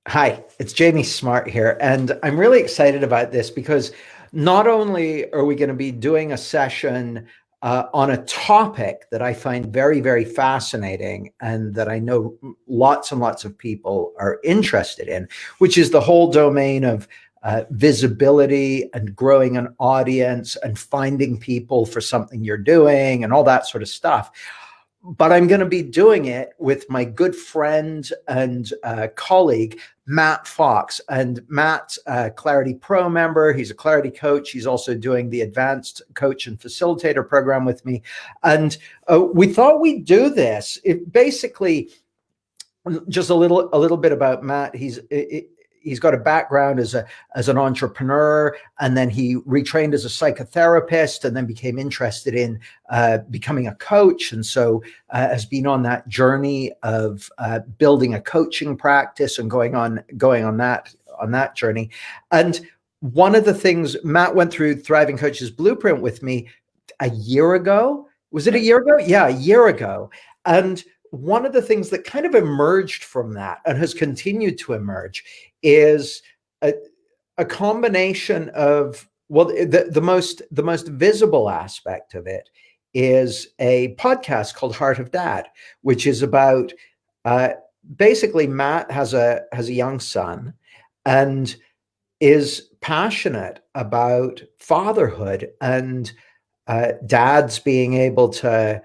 Hi, it's Jamie Smart here, and I'm really excited about this because not only are we going to be doing a session on a topic that I find very, very fascinating and that I know lots and lots of people are interested in, which is the whole domain of visibility and growing an audience and finding people for something you're doing and all that sort of stuff. But I'm going to be doing it with my good friend and colleague, Matt Fox. And Matt's a Clarity Pro member. He's a Clarity coach. He's also doing the Advanced Coach and Facilitator program with me. And we thought we'd do this. It basically, just a little bit about Matt. He's got a background as an entrepreneur, and then he retrained as a psychotherapist, and then became interested in becoming a coach, and so has been on that journey of building a coaching practice and going on that journey. And one of the things, Matt went through Thriving Coaches Blueprint with me a year ago. Was it a year ago? Yeah, a year ago. And one of the things that kind of emerged from that and has continued to emerge is a combination of, well, the most visible aspect of it is a podcast called Heart of Dad, which is about basically Matt has a young son and is passionate about fatherhood and dads being able to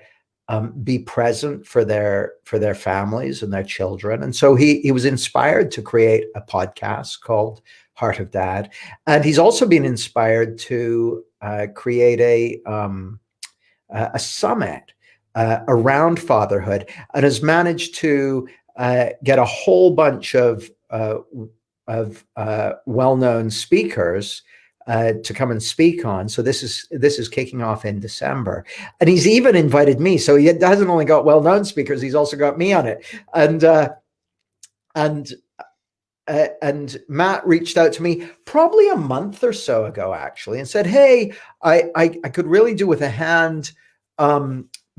be present for their families and their children. And so he was inspired to create a podcast called Heart of Dad. And he's also been inspired to create a summit around fatherhood, and has managed to get a whole bunch of well-known speakers to come and speak on. So this is kicking off in December, and he's even invited me. So he hasn't only got well-known speakers; he's also got me on it. And Matt reached out to me probably a month or so ago, actually, and said, "Hey, I could really do with a hand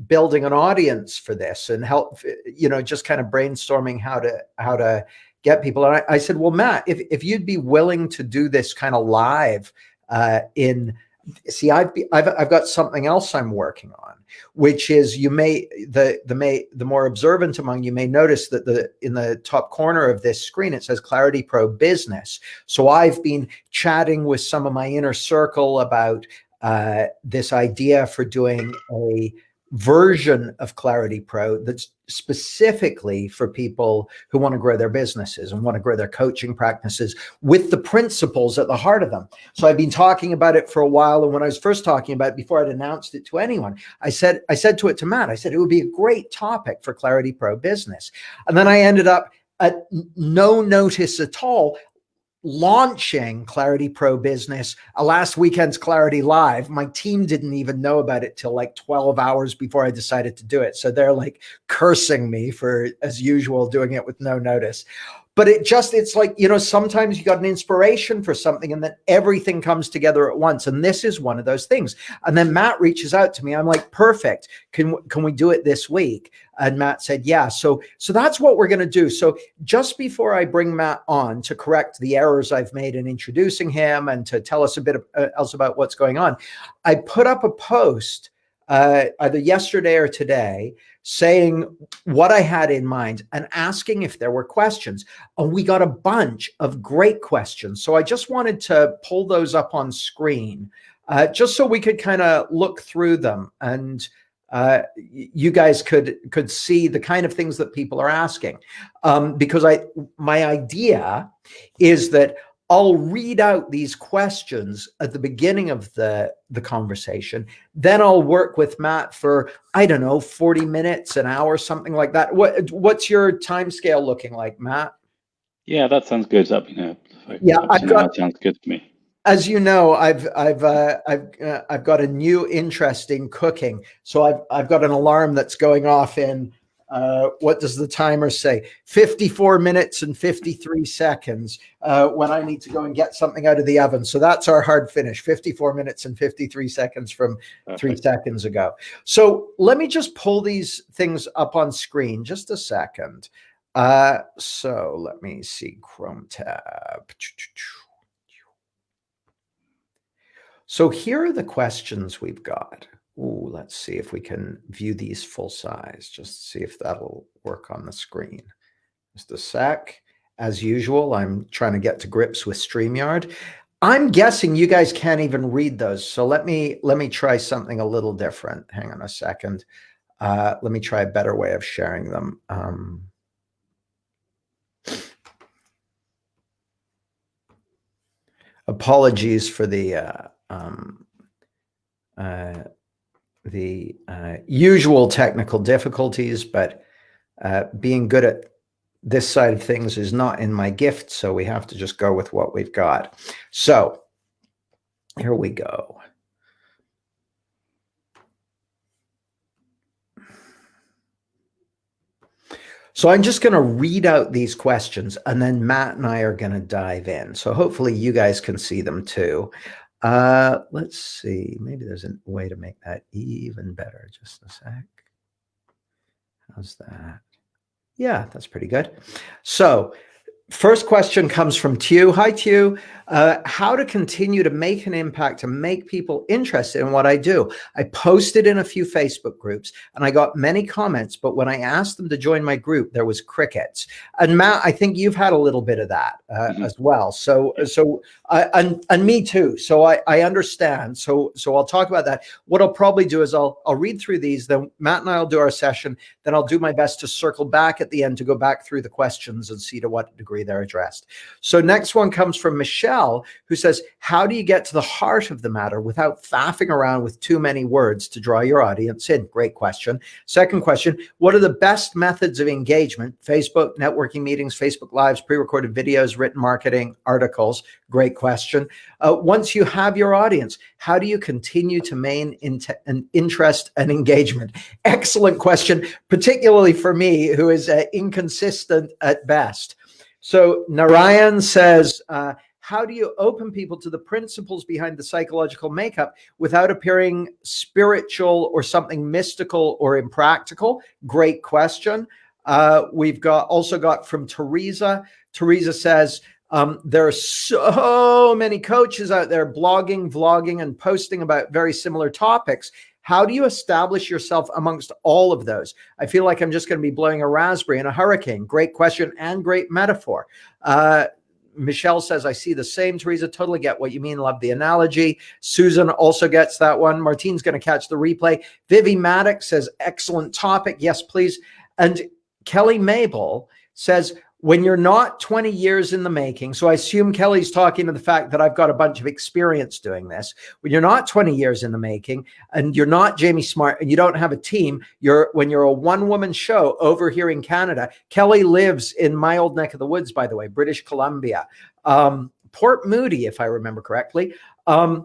building an audience for this and help, just kind of brainstorming how to get people." And I said, well, Matt, if you'd be willing to do this kind of live I've got something else I'm working on, which is, the more observant among you may notice that in the top corner of this screen, it says Clarity Pro Business. So I've been chatting with some of my inner circle about this idea for doing a version of Clarity Pro that's specifically for people who want to grow their businesses and want to grow their coaching practices with the principles at the heart of them. So I've been talking about it for a while. And when I was first talking about it, before I'd announced it to anyone, I said to Matt, I said, it would be a great topic for Clarity Pro Business. And then I ended up at no notice at all launching Clarity Pro Business, last weekend's Clarity Live. My team didn't even know about it till like 12 hours before I decided to do it. So they're like cursing me for, as usual, doing it with no notice. But it's like, sometimes you got an inspiration for something and then everything comes together at once. And this is one of those things. And then Matt reaches out to me. I'm like, perfect. Can we do it this week? And Matt said, yeah. So that's what we're going to do. So just before I bring Matt on to correct the errors I've made in introducing him and to tell us a bit else about what's going on, I put up a post either yesterday or today saying what I had in mind and asking if there were questions. And we got a bunch of great questions. So I just wanted to pull those up on screen just so we could kind of look through them and you guys could see the kind of things that people are asking. Because my idea is that I'll read out these questions at the beginning of the conversation. Then I'll work with Matt for, 40 minutes, an hour, something like that. What's your time scale looking like, Matt? Yeah, that sounds good. That sounds good to me. As you know, I've got a new interest in cooking. So I've got an alarm that's going off in, what does the timer say? 54 minutes and 53 seconds when I need to go and get something out of the oven. So that's our hard finish, 54 minutes and 53 seconds from 3 seconds ago. So let me just pull these things up on screen just a second. So let me see, Chrome tab. So here are the questions we've got. Ooh, let's see if we can view these full size, just see if that'll work on the screen. Just a sec. As usual, I'm trying to get to grips with StreamYard. I'm guessing you guys can't even read those. So let me try something a little different. Hang on a second. Let me try a better way of sharing them. Apologies for the usual technical difficulties, but being good at this side of things is not in my gift, so we have to just go with what we've got. So here we go. So I'm just going to read out these questions, and then Matt and I are going to dive in. So hopefully you guys can see them too. Let's see. Maybe there's a way to make that even better. Just a sec. How's that? Yeah, that's pretty good. So first question comes from Tew. Hi, Tew. How to continue to make an impact and make people interested in what I do. I posted in a few Facebook groups and I got many comments, but when I asked them to join my group, there was crickets. And Matt, I think you've had a little bit of that as well. So and me too. So I understand. So I'll talk about that. What I'll probably do is I'll read through these. Then Matt and I will do our session. Then I'll do my best to circle back at the end to go back through the questions and see to what degree they're addressed. So next one comes from Michelle, who says, how do you get to the heart of the matter without faffing around with too many words to draw your audience in? Great question. Second question, what are the best methods of engagement? Facebook, networking meetings, Facebook Lives, pre-recorded videos, written marketing, articles. Great question. Once you have your audience, how do you continue to maintain an interest and engagement? Excellent question, particularly for me, who is inconsistent at best. So Narayan says, how do you open people to the principles behind the psychological makeup without appearing spiritual or something mystical or impractical? Great question. We've also got from Teresa. Teresa says, there are so many coaches out there blogging, vlogging, and posting about very similar topics. How do you establish yourself amongst all of those? I feel like I'm just going to be blowing a raspberry in a hurricane. Great question and great metaphor. Michelle says, I see the same. Teresa, totally get what you mean. Love the analogy. Susan also gets that one. Martine's going to catch the replay. Vivi Maddox says, excellent topic. Yes, please. And Kelly Mabel says, when you're not 20 years in the making, so I assume Kelly's talking to the fact that I've got a bunch of experience doing this. When you're not 20 years in the making and you're not Jamie Smart and you don't have a team, when you're a one-woman show over here in Canada. Kelly lives in my old neck of the woods, by the way, British Columbia, Port Moody, if I remember correctly. A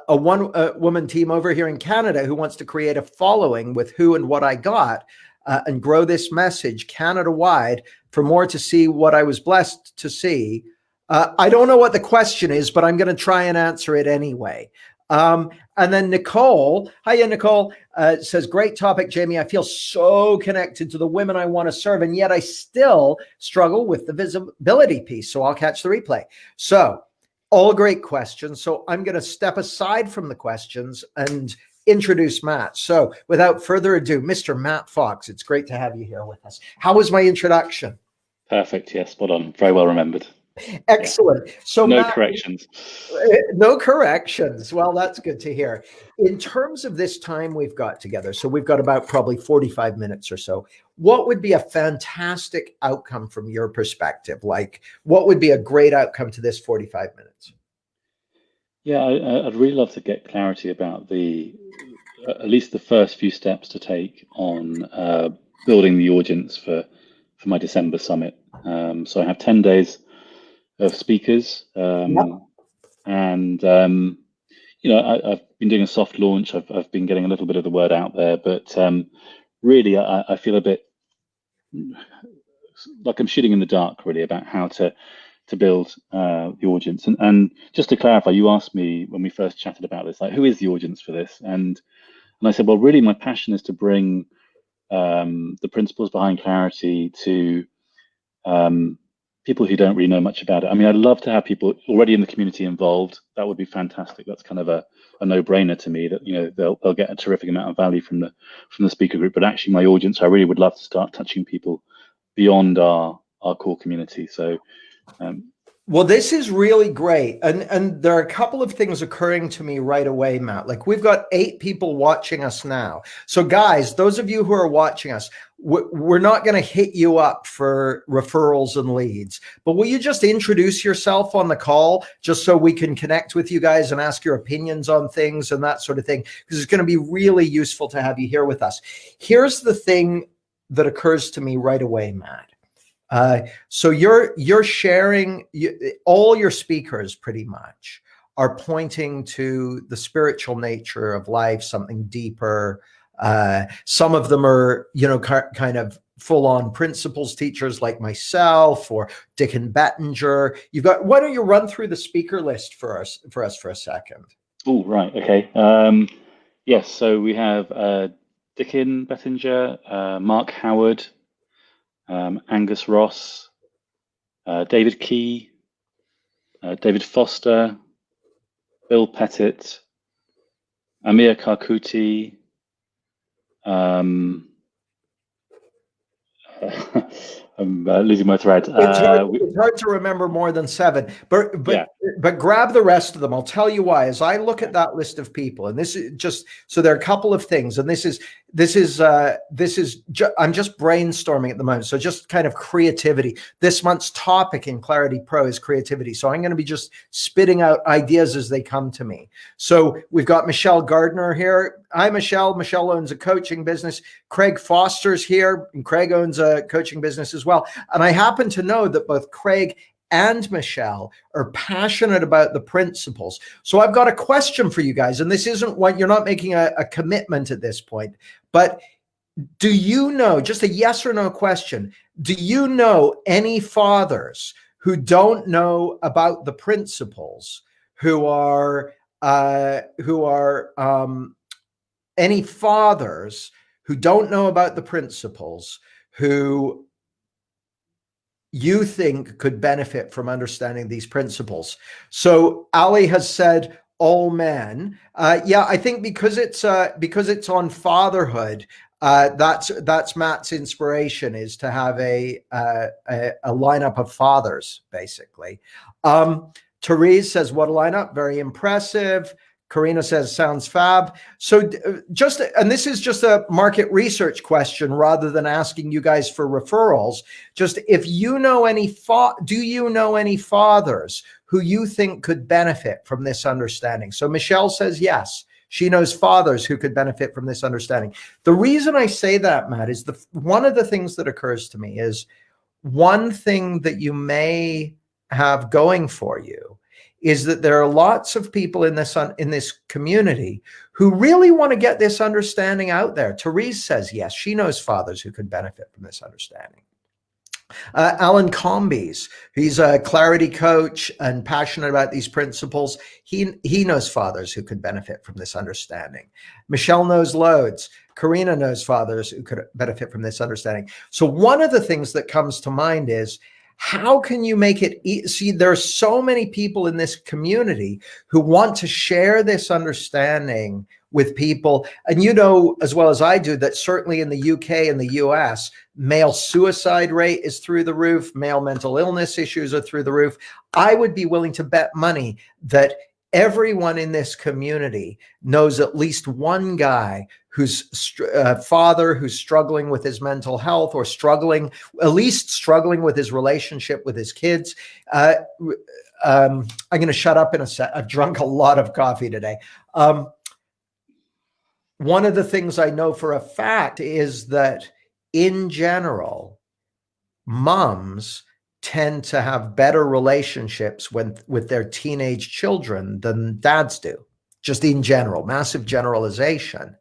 one-woman team over here in Canada who wants to create a following with who and what I got. And grow this message Canada-wide for more to see what I was blessed to see. I don't know what the question is, but I'm going to try and answer it anyway. And then Nicole, hiya Nicole, says, great topic, Jamie. I feel so connected to the women I want to serve, and yet I still struggle with the visibility piece. So I'll catch the replay. So all great questions. So I'm going to step aside from the questions and introduce Matt. So without further ado, Mr. Matt Fox, it's great to have you here with us. How was my introduction? Perfect. Yes, spot on. Very well remembered. Excellent. Yeah. So no Matt, corrections. No corrections. Well, that's good to hear. In terms of this time we've got together, so we've got about probably 45 minutes or so. What would be a fantastic outcome from your perspective? Like, what would be a great outcome to this 45 minutes? Yeah, I'd really love to get clarity about at least the first few steps to take on building the audience for my December summit. So I have 10 days of speakers, and you know, I've been doing a soft launch. I've been getting a little bit of the word out there, but really, I feel a bit like I'm shooting in the dark, really, about how to build the audience. And just to clarify, you asked me when we first chatted about this, like, who is the audience for this? And I said, well, really, my passion is to bring the principles behind clarity to people who don't really know much about it. I mean, I'd love to have people already in the community involved. That would be fantastic. That's kind of a no-brainer to me, that, you know, they'll get a terrific amount of value from the speaker group. But actually, my audience, I really would love to start touching people beyond our core community. So well, this is really great. And there are a couple of things occurring to me right away, Matt. Like, we've got 8 people watching us now. So guys, those of you who are watching us, we're not going to hit you up for referrals and leads, but will you just introduce yourself on the call, just so we can connect with you guys and ask your opinions on things and that sort of thing? Because it's going to be really useful to have you here with us. Here's the thing that occurs to me right away, Matt. So you're sharing, all your speakers pretty much are pointing to the spiritual nature of life, something deeper. Some of them are, you know, kind of full-on principles teachers like myself or Dicken Bettinger. You've got, why don't you run through the speaker list for us for a second? Oh, right. Okay. Yes. So we have Dicken Bettinger, Mark Howard, Angus Ross, David Key, David Foster, Bill Pettit, Amir Karkouti, I'm losing my thread. It's hard to remember more than 7, but grab the rest of them. I'll tell you why. As I look at that list of people, and this is just, so there are a couple of things, and this is I'm just brainstorming at the moment. So just kind of creativity. This month's topic in Clarity Pro is creativity. So I'm going to be just spitting out ideas as they come to me. So we've got Michelle Gardner here. Hi, Michelle. Michelle owns a coaching business. Craig Foster's here, and Craig owns a coaching business as well. And I happen to know that both Craig and Michelle are passionate about the principles. So I've got a question for you guys, and this isn't what, you're not making a commitment at this point, but do you know, just a yes or no question, do you know any fathers who don't know about the principles, any fathers who don't know about the principles who you think could benefit from understanding these principles? So Ali has said all men. Yeah, I think because it's on fatherhood, that's Matt's inspiration, is to have a lineup of fathers, basically. Therese says, what a lineup, very impressive. Karina says, sounds fab. So and this is just a market research question rather than asking you guys for referrals. Just, if you know do you know any fathers who you think could benefit from this understanding? So Michelle says, yes, she knows fathers who could benefit from this understanding. The reason I say that, Matt, is one of the things that occurs to me is, one thing that you may have going for you is that there are lots of people in this community who really want to get this understanding out there. Therese says, yes, she knows fathers who could benefit from this understanding. Alan Combies, he's a clarity coach and passionate about these principles. He knows fathers who could benefit from this understanding. Michelle knows loads. Karina knows fathers who could benefit from this understanding. So one of the things that comes to mind is, how can you make it see? There are so many people in this community who want to share this understanding with people. And you know as well as I do that certainly in the UK and the US, male suicide rate is through the roof. Male mental illness issues are through the roof. I would be willing to bet money that everyone in this community knows at least one guy who's a father who's struggling with his mental health, or at least struggling with his relationship with his kids. I'm going to shut up in a sec. I've drunk a lot of coffee today. One of the things I know for a fact is that in general, moms tend to have better relationships with their teenage children than dads do, just in general, massive generalization.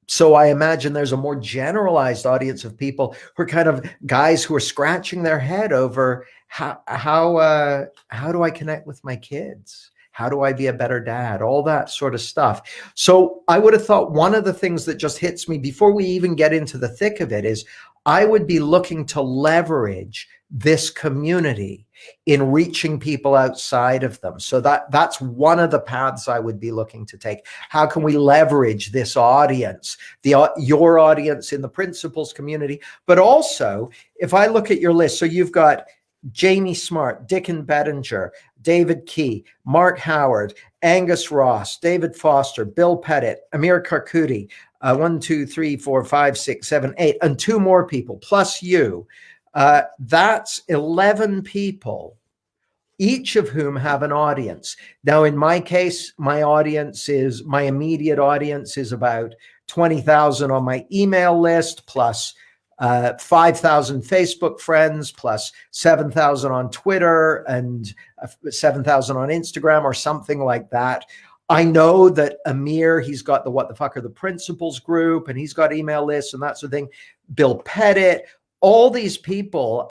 So I imagine there's a more generalized audience of people who are kind of guys who are scratching their head over how do I connect with my kids? How do I be a better dad? All that sort of stuff. So I would have thought one of the things that just hits me before we even get into the thick of it is I would be looking to leverage this community in reaching people outside of them. So that's one of the paths I would be looking to take. How can we leverage this audience, your audience in the principals community? But also, if I look at your list, so you've got Jamie Smart, Dicken Bettinger, David Key, Mark Howard, Angus Ross, David Foster, Bill Pettit, Amir Karkouti, 1, 2, 3, 4, 5, 6, 7, 8, and 2 more people, plus you. That's 11 people, each of whom have an audience. Now, in my case, my immediate audience is about 20,000 on my email list, plus 5,000 Facebook friends, plus 7,000 on Twitter and 7,000 on Instagram or something like that. I know that Amir, he's got the What the Fuck Are the Principals group, and he's got email lists and that sort of thing. Bill Pettit, all these people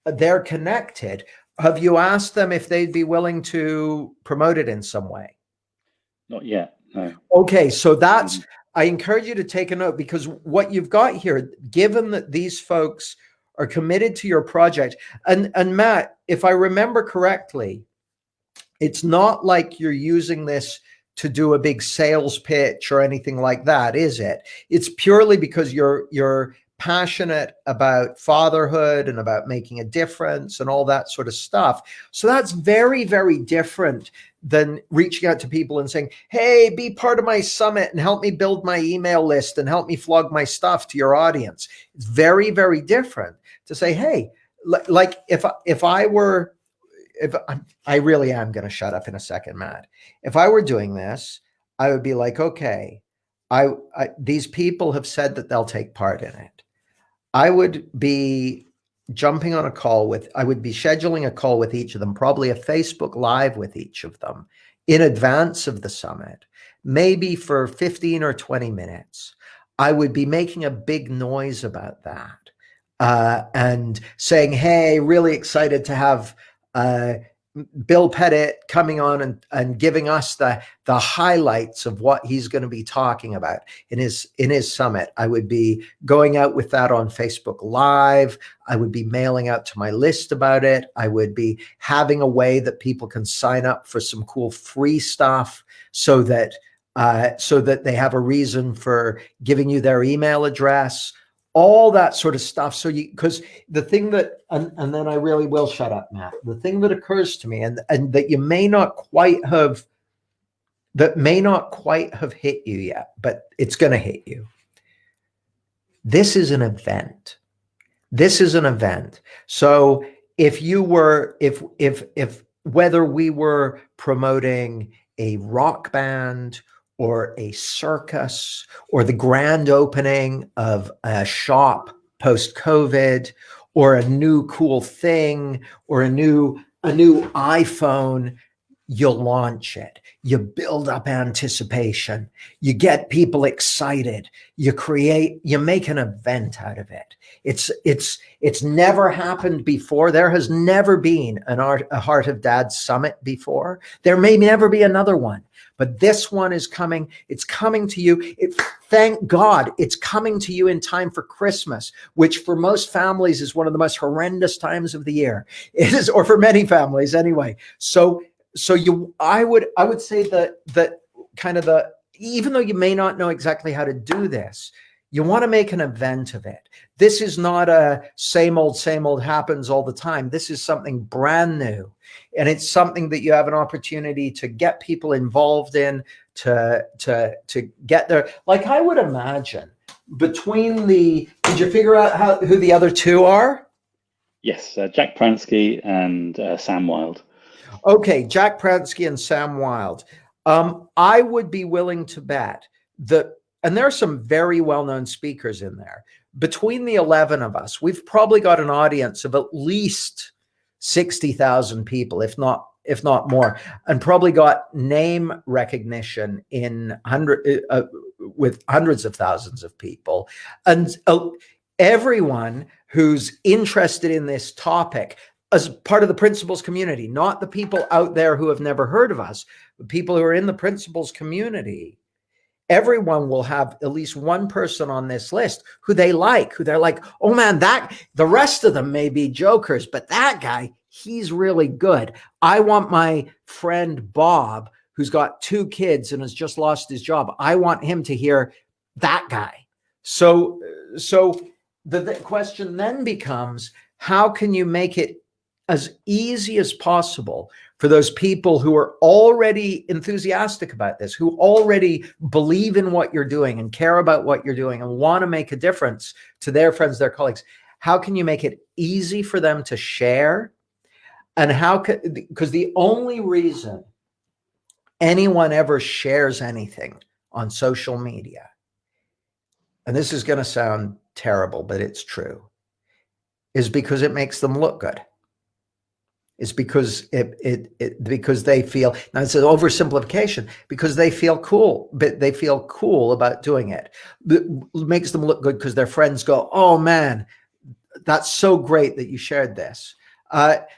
they're connected. Have you asked them if they'd be willing to promote it in some way? Not yet, no. Okay, so I encourage you to take a note, because what you've got here, given that these folks are committed to your project, and Matt, if I remember correctly, it's not like you're using this to do a big sales pitch or anything like that, is it? It's purely because you're passionate about fatherhood and about making a difference and all that sort of stuff. So that's very, very different than reaching out to people and saying, hey, be part of my summit and help me build my email list and help me flog my stuff to your audience. It's very, very different to say, hey, like if I really am going to shut up in a second, Matt. If I were doing this, I would be like, okay, these people have said that they'll take part in it. I would be scheduling a call with each of them, probably a Facebook Live with each of them in advance of the summit, maybe for 15 or 20 minutes. I would be making a big noise about that and saying, hey, really excited to have Bill Pettit coming on and giving us the highlights of what he's going to be talking about in his summit. I would be going out with that on Facebook Live. I would be mailing out to my list about it. I would be having a way that people can sign up for some cool free stuff so that they have a reason for giving you their email address. All that sort of stuff. Because the thing that, and then I really will shut up, Matt. The thing that occurs to me, and that may not quite have hit you yet, but it's going to hit you. This is an event. So if whether we were promoting a rock band or a circus, or the grand opening of a shop post-COVID, or a new cool thing, or a new iPhone, you launch it. You build up anticipation. You get people excited. You make an event out of it. It's never happened before. There has never been a Heart of Dad summit before. There may never be another one. But this one is coming. It's coming to you. Thank God it's coming to you in time for Christmas, which for most families is one of the most horrendous times of the year. It is, or for many families anyway. I would say that even though you may not know exactly how to do this, you want to make an event of it. This is not a same old happens all the time. This is something brand new. And it's something that you have an opportunity to get people involved in, to get there. Like I would imagine did you figure out who the other two are? Yes, Jack Pransky and Sam Wilde. Okay, Jack Pransky and Sam Wilde. I would be willing to bet that, and there are some very well-known speakers in there. Between the 11 of us, we've probably got an audience of at least 60,000 people, if not more, and probably got name recognition with hundreds of thousands of people. And everyone who's interested in this topic, as part of the principals community, not the people out there who have never heard of us, but people who are in the principals community. Everyone will have at least one person on this list who they like, who they're like, oh man, the rest of them may be jokers, but that guy, he's really good. I want my friend Bob, who's got 2 kids and has just lost his job. I want him to hear that guy. So the question then becomes, how can you make it as easy as possible for those people who are already enthusiastic about this, who already believe in what you're doing and care about what you're doing and want to make a difference to their friends, their colleagues? How can you make it easy for them to share? And because the only reason anyone ever shares anything on social media, and this is going to sound terrible, but it's true, is because it makes them look good. It's because because they feel, now it's an oversimplification, because they feel cool, but they feel cool about doing it. It makes them look good because their friends go, oh man, that's so great that you shared this.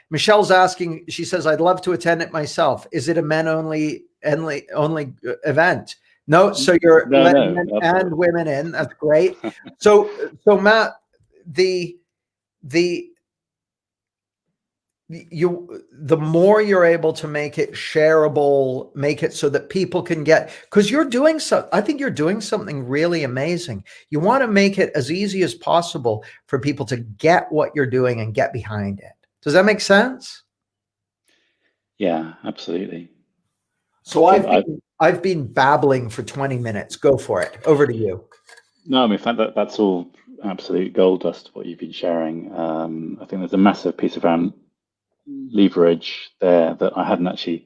Michelle's asking, she says, I'd love to attend it myself. Is it a men only event? No, so you're letting men and women in. That's great. So Matt, the more you're able to make it shareable, make it so that people can get, because I think you're doing something really amazing. You want to make it as easy as possible for people to get what you're doing and get behind it. Does that make sense? Yeah, absolutely. So I've been babbling for 20 minutes. Go for it. Over to you. No, I mean, in fact, that's all absolute gold dust, what you've been sharing. I think there's a massive piece around leverage there that I hadn't actually.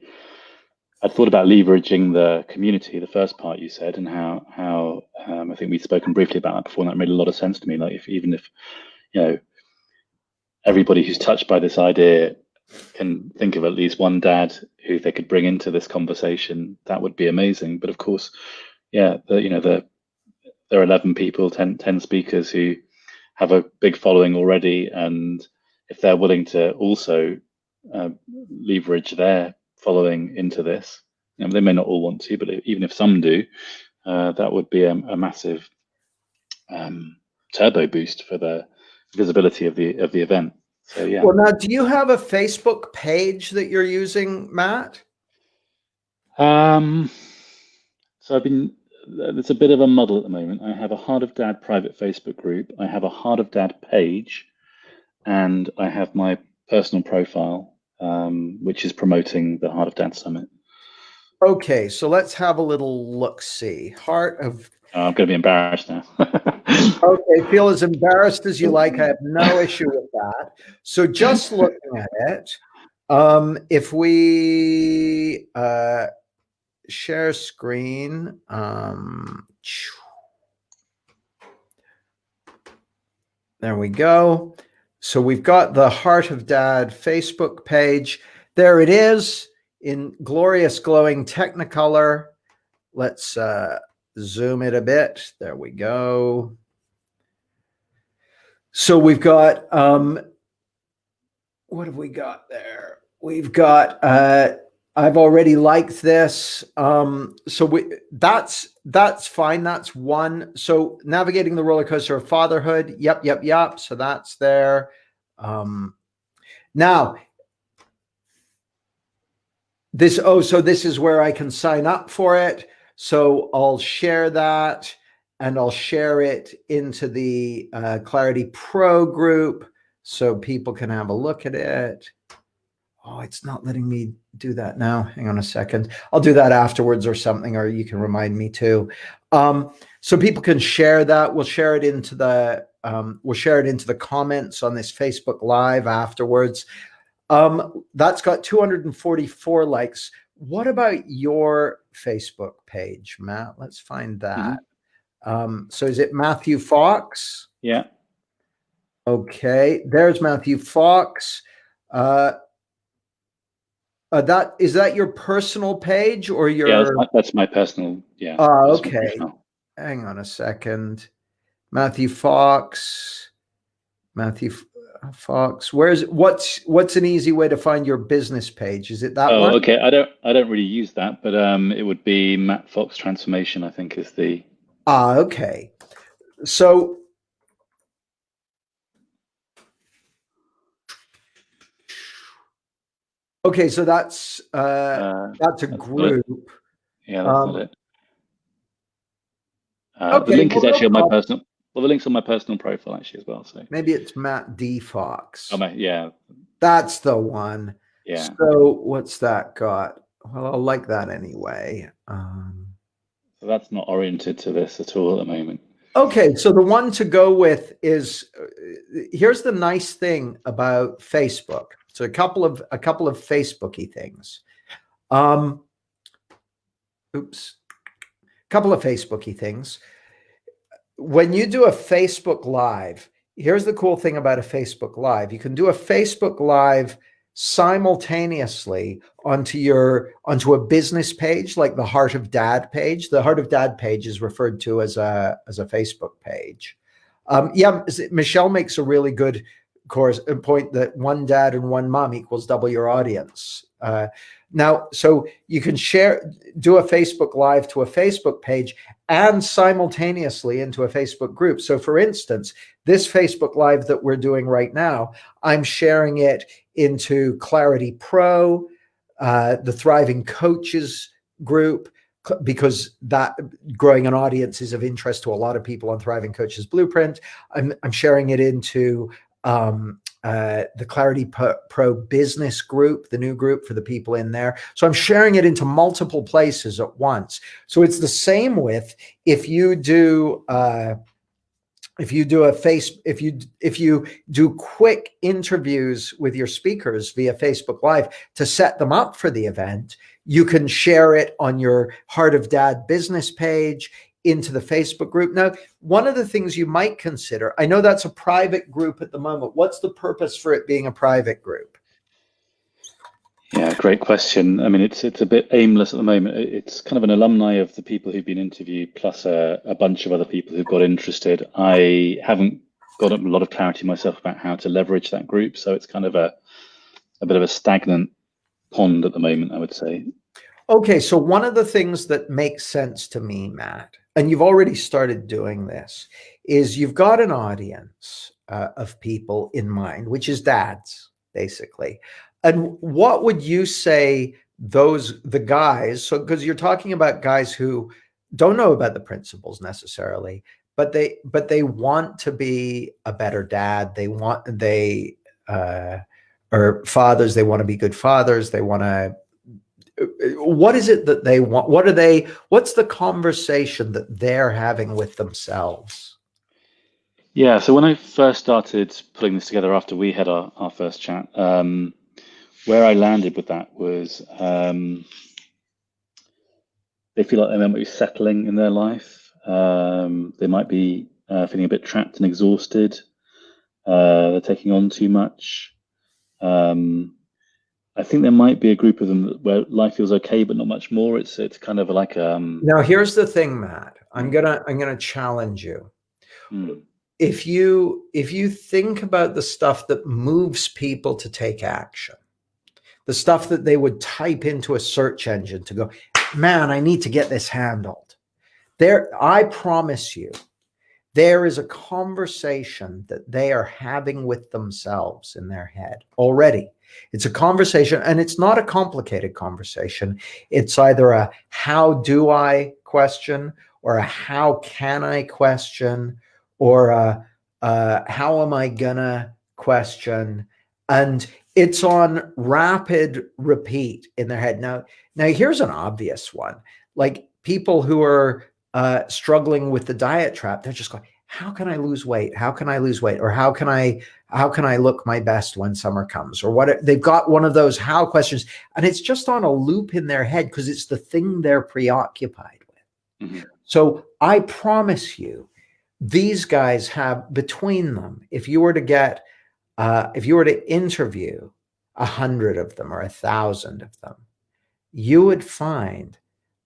I'd thought about leveraging the community, the first part you said, and how I think we'd spoken briefly about that before, and that made a lot of sense to me. Like even if everybody who's touched by this idea can think of at least one dad who they could bring into this conversation, that would be amazing. But of course, there are 11 people, 10 speakers who have a big following already, and if they're willing to also leverage their following into this, they may not all want to, but even if some do, that would be a massive turbo boost for the visibility of the event. So yeah. Well, now, do you have a Facebook page that you're using, Matt? So it's a bit of a muddle at the moment. I have a Heart of Dad private Facebook group. I have a Heart of Dad page, and I have my personal profile, which is promoting the Heart of Dad Summit. Okay, so let's have a little look-see. Heart of... I'm going to be embarrassed now. Okay, feel as embarrassed as you like. I have no issue with that. So just looking at it, if we share screen, there we go. So we've got the Heart of Dad Facebook page. There it is in glorious glowing Technicolor. Let's zoom it a bit. There we go. So we've got, what have we got there? We've got, I've already liked this. So that's fine. That's one. So navigating the roller coaster of fatherhood. Yep. So that's there. Now, so this is where I can sign up for it. So I'll share that, and I'll share it into the Clarity Pro group so people can have a look at it. Oh, it's not letting me do that now. Hang on a second. I'll do that afterwards or something, or you can remind me too. So people can share that. We'll share it into the comments on this Facebook Live afterwards. That's got 244 likes. What about your Facebook page, Matt? Let's find that. So is it Matthew Fox? Yeah. Okay, there's Matthew Fox. Is that your personal page or your? Yeah, that's my personal. Yeah. Okay. Personal. Hang on a second. Matthew Fox. Fox. What's an easy way to find your business page? Is it that one? Oh, okay. I don't really use that, but it would be Matt Fox Transformation, I think is the. Okay. So okay, so that's a group. Yeah, that's not it. Okay, the link is actually on my problem. personal. Well, the link's on my personal profile actually as well. So Maybe it's Matt D. Fox. yeah. That's the one. Yeah. So what's that got? Well, I'll like that anyway. So that's not oriented to this at all at the moment. Okay, so the one to go with is here's the nice thing about Facebook. So a couple of Facebooky things. Couple of Facebooky things. When you do a Facebook Live, here's the cool thing about a Facebook Live. You can do a Facebook Live simultaneously onto a business page, like the Heart of Dad page. The Heart of Dad page is referred to as a Facebook page. Yeah, Michelle makes a really good point that one dad and one mom equals double your audience. Now, so you can do a Facebook Live to a Facebook page and simultaneously into a Facebook group. So for instance, this Facebook Live that we're doing right now, I'm sharing it into Clarity Pro, the Thriving Coaches group, because that growing an audience is of interest to a lot of people on Thriving Coaches Blueprint. I'm sharing it into the Clarity Pro business group, the new group for the people in there. So I'm sharing it into multiple places at once. So it's the same with if you do if you do quick interviews with your speakers via Facebook Live to set them up for the event, you can share it on your Heart of Dad business page into the Facebook group. Now, one of the things you might consider, I know that's a private group at the moment. What's the purpose for it being a private group? Yeah, great question. I mean, it's a bit aimless at the moment. It's kind of an alumni of the people who've been interviewed, plus a bunch of other people who've got interested. I haven't got a lot of clarity myself about how to leverage that group, so it's kind of a bit of a stagnant pond at the moment, I would say. Okay, so one of the things that makes sense to me, Matt, and you've already started doing this, is you've got an audience of people in mind, which is dads, basically. And what would you say the guys, so because you're talking about guys who don't know about the principles necessarily, but they want to be a better dad. Or fathers, they want to be good fathers. They want to, what is it that they want? What's the conversation that they're having with themselves? Yeah, so when I first started putting this together after we had our first chat, where I landed with that was they feel like they might be settling in their life. They might be feeling a bit trapped and exhausted. They're taking on too much. I think there might be a group of them where life feels okay, but not much more. It's kind of like Now, here's the thing, Matt. I'm gonna challenge you. If you think about the stuff that moves people to take action, the stuff that they would type into a search engine to go, man, I need to get this handled. I promise you, there is a conversation that they are having with themselves in their head already. It's a conversation, and it's not a complicated conversation. It's either a how do I question, or a how can I question, or a how am I gonna question, and it's on rapid repeat in their head. Now here's an obvious one. Like people who are struggling with the diet trap, they're just going, how can I lose weight? How can I lose weight? Or how can I look my best when summer comes? Or what? They've got one of those how questions, and it's just on a loop in their head because it's the thing they're preoccupied with. Mm-hmm. So I promise you, these guys have between them, if you were to interview 100 of them or 1,000 of them, you would find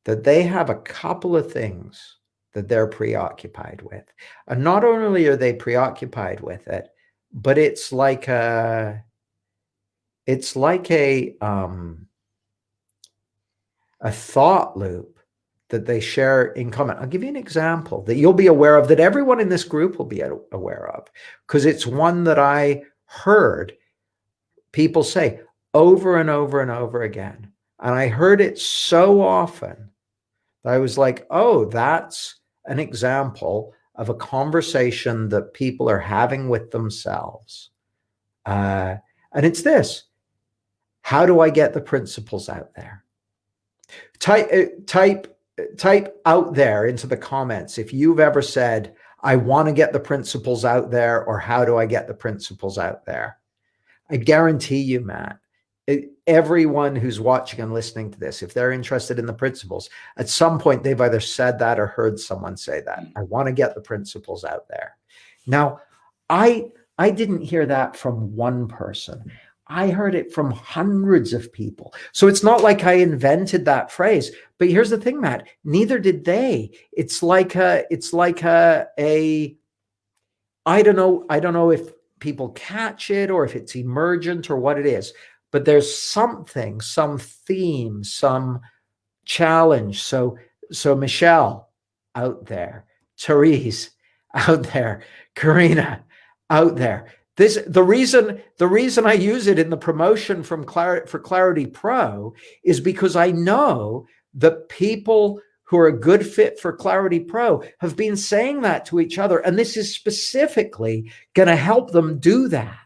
that they have a couple of things that they're preoccupied with. And not only are they preoccupied with it, but it's like a thought loop that they share in common. I'll give you an example that you'll be aware of, that everyone in this group will be aware of, because it's one that I heard people say over and over and over again. And I heard it so often that I was like, oh, that's an example of a conversation that people are having with themselves. And it's this: how do I get the principles out there? Type out there into the comments if you've ever said, I want to get the principles out there, or how do I get the principles out there? I guarantee you, Matt, everyone who's watching and listening to this, if they're interested in the principles, at some point they've either said that or heard someone say that. I want to get the principles out there. Now, I didn't hear that from one person. I heard it from hundreds of people. So it's not like I invented that phrase. But here's the thing, Matt, neither did they. It's like I don't know if people catch it or if it's emergent or what it is, but there's something, some theme, some challenge. So Michelle out there, Therese out there, Karina out there. The reason I use it in the promotion for Clarity Pro is because I know that people who are a good fit for Clarity Pro have been saying that to each other. And this is specifically going to help them do that.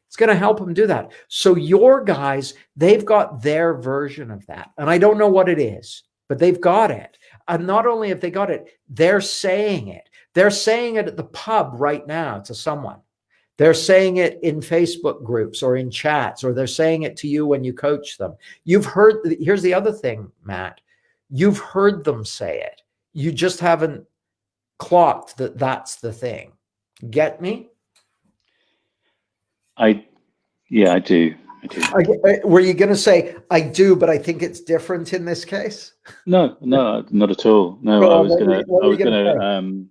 It's going to help them do that. So your guys, they've got their version of that. And I don't know what it is, but they've got it. And not only have they got it, they're saying it. They're saying it at the pub right now to someone. They're saying it in Facebook groups or in chats, or they're saying it to you when you coach them. You've heard, here's the other thing, Matt. You've heard them say it. You just haven't clocked that that's the thing. Get me? I do. Were you going to say, I do, but I think it's different in this case? No, not at all. No, I was going to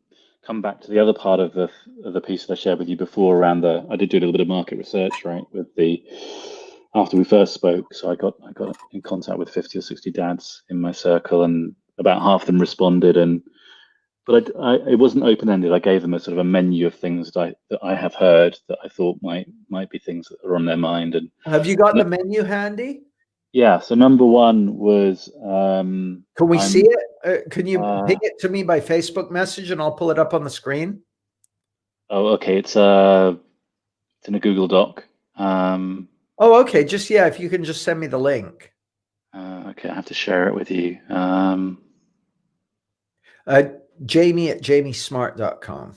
come back to the other part of the piece that I shared with you before around I did do a little bit of market research, right, after we first spoke. So I got in contact with 50 or 60 dads in my circle, and about half of them responded. But it wasn't open-ended. I gave them a sort of a menu of things that I have heard that I thought might be things that are on their mind. And have you got the menu handy? Yeah. So number one was. Can we see it? Can you ping it to me by Facebook message, and I'll pull it up on the screen? Oh, okay. It's in a Google Doc. Oh, okay. If you can just send me the link. Okay, I have to share it with you. Jamie at jamiesmart.com.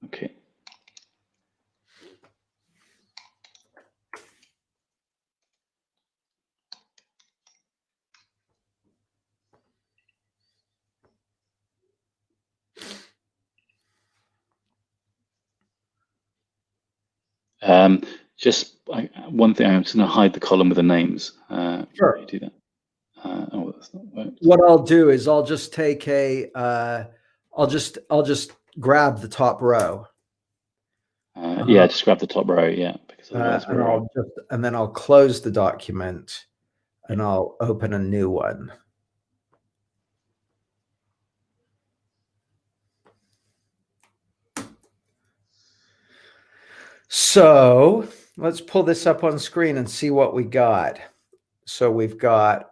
Okay. One thing, I'm just going to hide the column with the names. Sure. You do that. Oh, that's not worked. What I'll do is I'll just take I'll just grab the top row. Yeah, just grab the top row. Yeah, because and then I'll close the document, and I'll open a new one. So let's pull this up on screen and see what we got. So we've got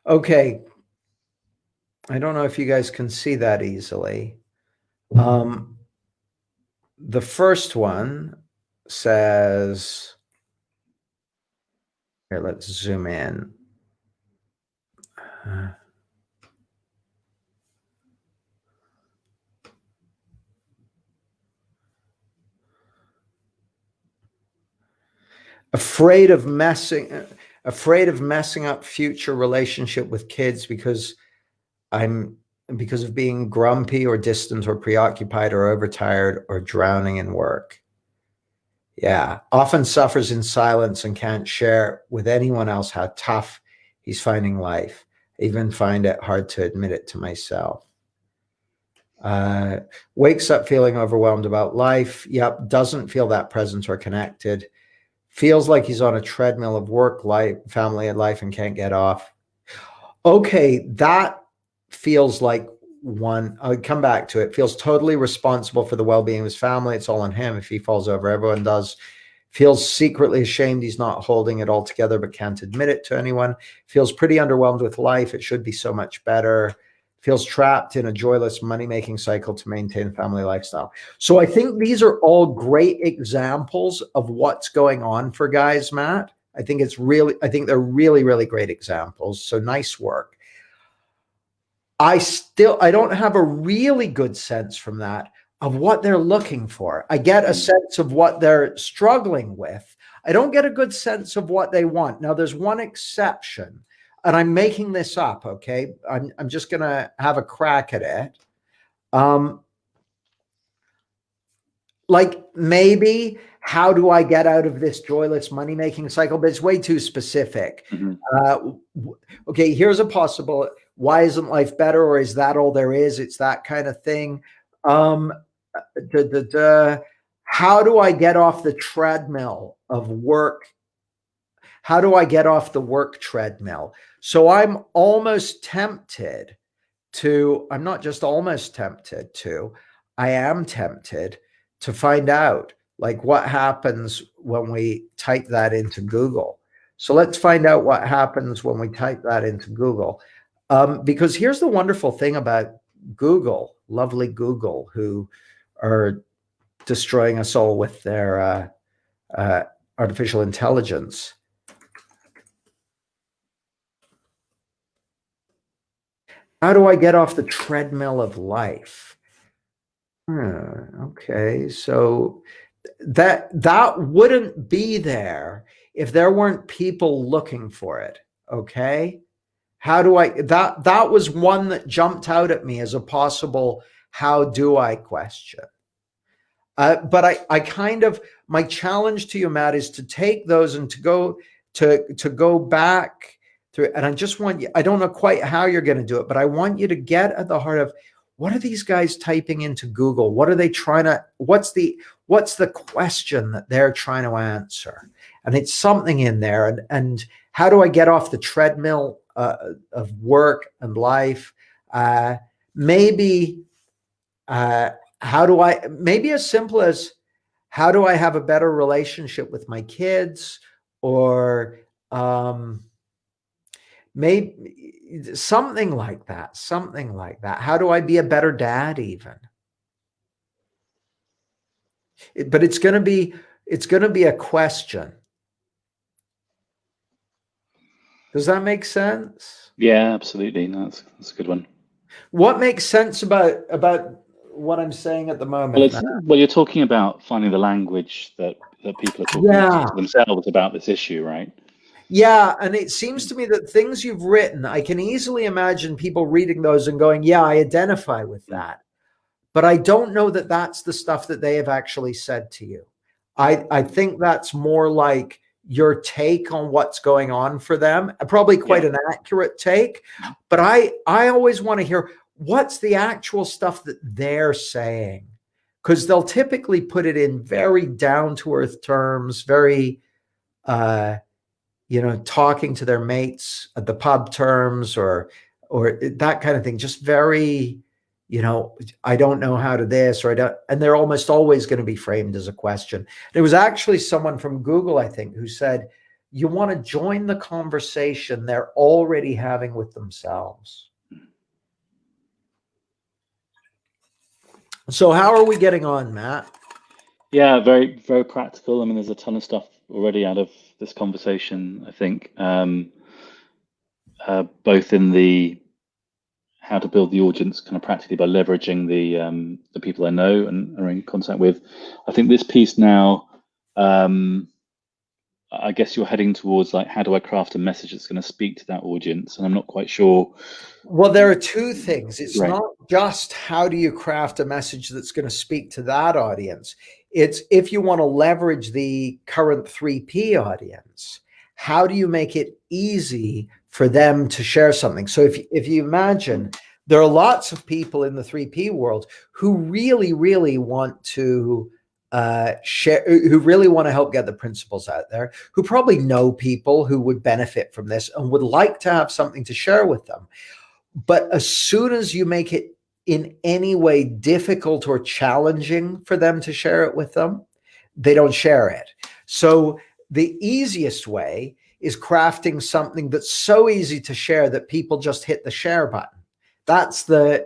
okay. I don't know if you guys can see that easily. The first one says, here, let's zoom in. Afraid of messing up future relationship with kids because I'm because of being grumpy or distant or preoccupied or overtired or drowning in work. Yeah, often suffers in silence and can't share with anyone else how tough he's finding life. I even find it hard to admit it to myself. Wakes up feeling overwhelmed about life. Yep, doesn't feel that present or connected. Feels like he's on a treadmill of work, life, family, and life and can't get off. Okay, that feels like one. I'll come back to it. Feels totally responsible for the well-being of his family. It's all on him. If he falls over, everyone does. Feels secretly ashamed he's not holding it all together, but can't admit it to anyone. Feels pretty underwhelmed with life. It should be so much better. Feels trapped in a joyless money-making cycle to maintain family lifestyle. So I think these are all great examples of what's going on for guys, Matt. I think they're really, really great examples. So nice work. I don't have a really good sense from that of what they're looking for. I get a sense of what they're struggling with. I don't get a good sense of what they want. Now, there's one exception, and I'm making this up, okay? I'm just going to have a crack at it. Like maybe, how do I get out of this joyless money-making cycle? But it's way too specific. Okay, here's a possible, why isn't life better? Or is that all there is? It's that kind of thing. How do I get off the treadmill of work? How do I get off the work treadmill? So I'm almost tempted to, I'm not just almost tempted to, I am tempted to find out like what happens when we type that into Google. So let's find out what happens when we type that into Google. Because here's the wonderful thing about Google, lovely Google, who are destroying us all with their artificial intelligence. How do I get off the treadmill of life? Okay, so that wouldn't be there if there weren't people looking for it. Okay, how do I, that was one that jumped out at me as a possible how do I question. But I kind of, my challenge to you, Matt, is to take those and to go back through, and I just want you, I don't know quite how you're going to do it, but I want you to get at the heart of, what are these guys typing into Google? What are they trying to, what's the question that they're trying to answer? And it's something in there. And how do I get off the treadmill of work and life? Maybe as simple as, how do I have a better relationship with my kids? Or maybe something like that. How do I be a better dad even? But it's going to be a question. Does that make sense? Yeah, absolutely. No, that's a good one. What makes sense about what I'm saying at the moment? Well, you're talking about finding the language that people are talking to themselves about this issue, right? Yeah, and it seems to me that things you've written, I can easily imagine people reading those and going, yeah, I identify with that. But I don't know that that's the stuff that they have actually said to you. I think that's more like your take on what's going on for them, probably quite an accurate take. But I always want to hear, what's the actual stuff that they're saying? Because they'll typically put it in very down-to-earth terms, very talking to their mates at the pub terms, or that kind of thing. Just very, I don't know how to this, or I don't, and they're almost always going to be framed as a question. There was actually someone from Google, I think, who said, you want to join the conversation they're already having with themselves. So how are we getting on, Matt? Yeah, very, very practical. I mean, there's a ton of stuff already out of this conversation, I think, both in the how to build the audience kind of practically by leveraging the people I know and are in contact with. I think this piece now, I I guess you're heading towards like, how do I craft a message that's going to speak to that audience? And I'm not quite sure. Well, there are two things. It's Right. not just how do you craft a message that's going to speak to that audience. It's if you want to leverage the current 3P audience, how do you make it easy for them to share something? So if you imagine, there are lots of people in the 3P world who really, really want to share, who really want to help get the principles out there, who probably know people who would benefit from this and would like to have something to share with them. But as soon as you make it in any way difficult or challenging for them to share it with them, they don't share it. So the easiest way is crafting something that's so easy to share that people just hit the share button. That's the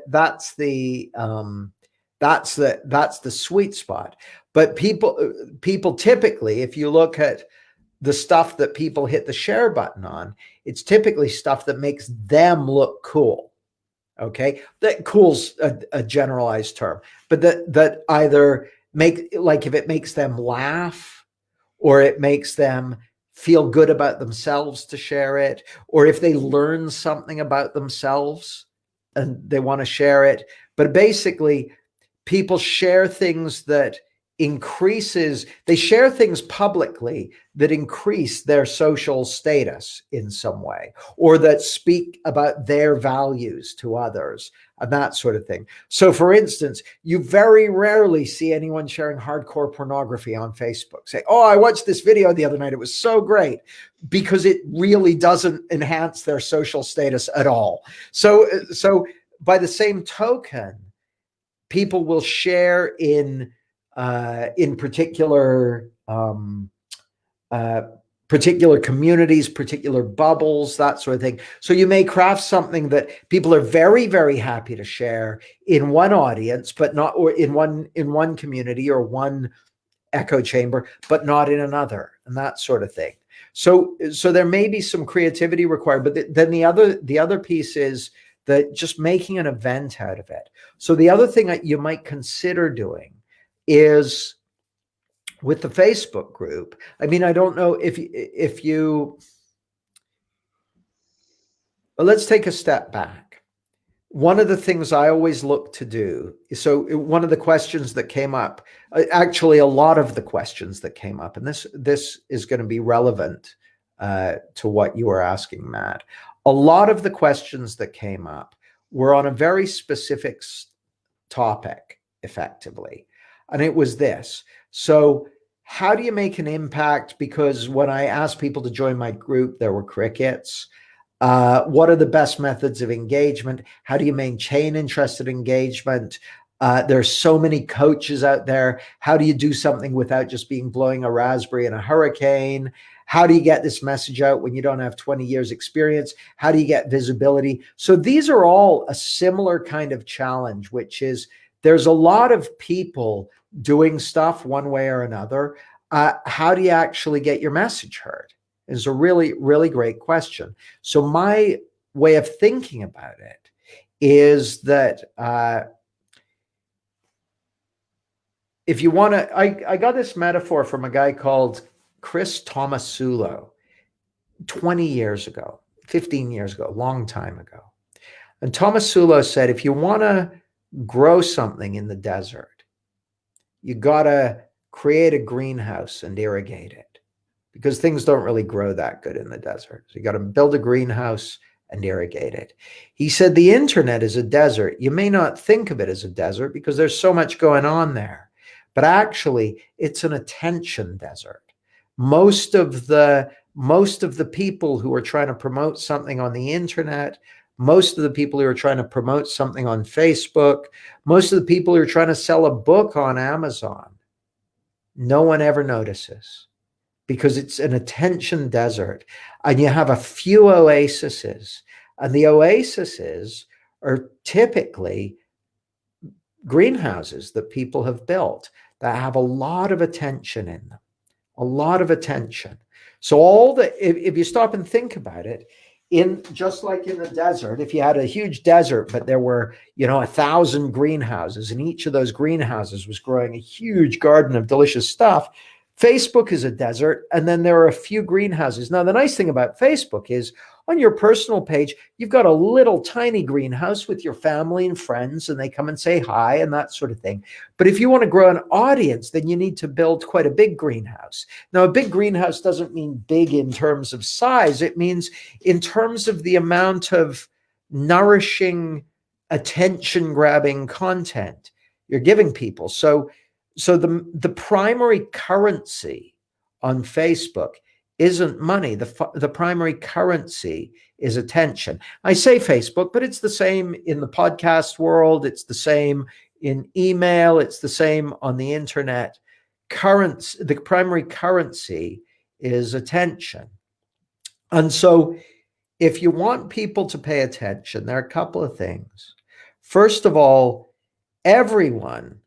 sweet spot. But people typically, if you look at the stuff that people hit the share button on, it's typically stuff that makes them look cool. Okay, that cool's a generalized term, but that either make, like, if it makes them laugh, or it makes them feel good about themselves to share it, or if they learn something about themselves and they want to share it. But basically, people share things that they share things publicly that increase their social status in some way, or that speak about their values to others and that sort of thing. So for instance, you very rarely see anyone sharing hardcore pornography on Facebook. Say, oh, I watched this video the other night, it was so great, because it really doesn't enhance their social status at all. So by the same token, people will share in particular particular communities, particular bubbles, that sort of thing. So you may craft something that people are very, very happy to share in one audience, but not, or in one community or one echo chamber, but not in another, and that sort of thing. So there may be some creativity required, but then the other piece is that just making an event out of it. So the other thing that you might consider doing is with the Facebook group. I mean, I don't know if you, well, let's take a step back. One of the things I always look to do, so one of the questions that came up, actually a lot of the questions that came up, and this is going to be relevant to what you were asking, Matt. A lot of the questions that came up were on a very specific topic, effectively. And it was this. So how do you make an impact? Because when I asked people to join my group, there were crickets. What are the best methods of engagement? How do you maintain interested engagement? There's so many coaches out there. How do you do something without just being blowing a raspberry in a hurricane? How do you get this message out when you don't have 20 years experience? How do you get visibility? So these are all a similar kind of challenge, which is there's a lot of people doing stuff one way or another. How do you actually get your message heard? Is a really, really great question. So my way of thinking about it is that if you want to, I got this metaphor from a guy called Chris Tomasulo 20 years ago, 15 years ago, a long time ago. And Tomasulo said, if you want to grow something in the desert, you got to create a greenhouse and irrigate it, because things don't really grow that good in the desert. So you got to build a greenhouse and irrigate it. He said the internet is a desert. You may not think of it as a desert because there's so much going on there, but actually it's an attention desert. Most of the people who are trying to promote something on the internet, most of the people who are trying to promote something on Facebook, most of the people who are trying to sell a book on Amazon, no one ever notices, because it's an attention desert. And you have a few oases, and the oases are typically greenhouses that people have built that have a lot of attention in them, a lot of attention. So if you stop and think about it, just like in the desert, if you had a huge desert, but there were, 1,000 greenhouses, and each of those greenhouses was growing a huge garden of delicious stuff, Facebook is a desert, and then there are a few greenhouses. Now, the nice thing about Facebook is on your personal page, you've got a little tiny greenhouse with your family and friends, and they come and say hi and that sort of thing. But if you want to grow an audience, then you need to build quite a big greenhouse. Now, a big greenhouse doesn't mean big in terms of size. It means in terms of the amount of nourishing, attention-grabbing content you're giving people. So the primary currency on Facebook isn't money. The primary currency is attention. I say Facebook, but it's the same in the podcast world. It's the same in email. It's the same on the internet. The primary currency is attention. And so if you want people to pay attention, there are a couple of things. First of all, everyone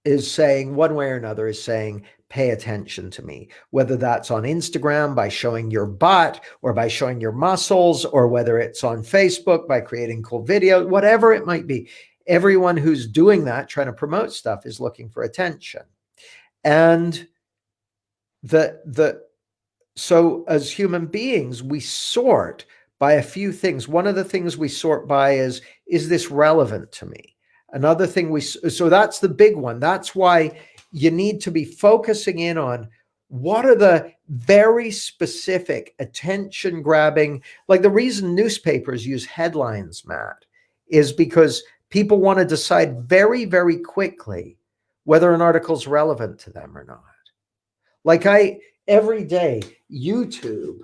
is saying, one way or another, is saying, pay attention to me, whether that's on Instagram by showing your butt or by showing your muscles, or whether it's on Facebook by creating cool videos, whatever it might be. Everyone who's doing that, trying to promote stuff, is looking for attention. And so as human beings, we sort by a few things. One of the things we sort by is this relevant to me? Another thing so that's the big one. That's why you need to be focusing in on what are the very specific attention grabbing, like the reason newspapers use headlines, Matt, is because people want to decide very, very quickly whether an article is relevant to them or not. Like every day, YouTube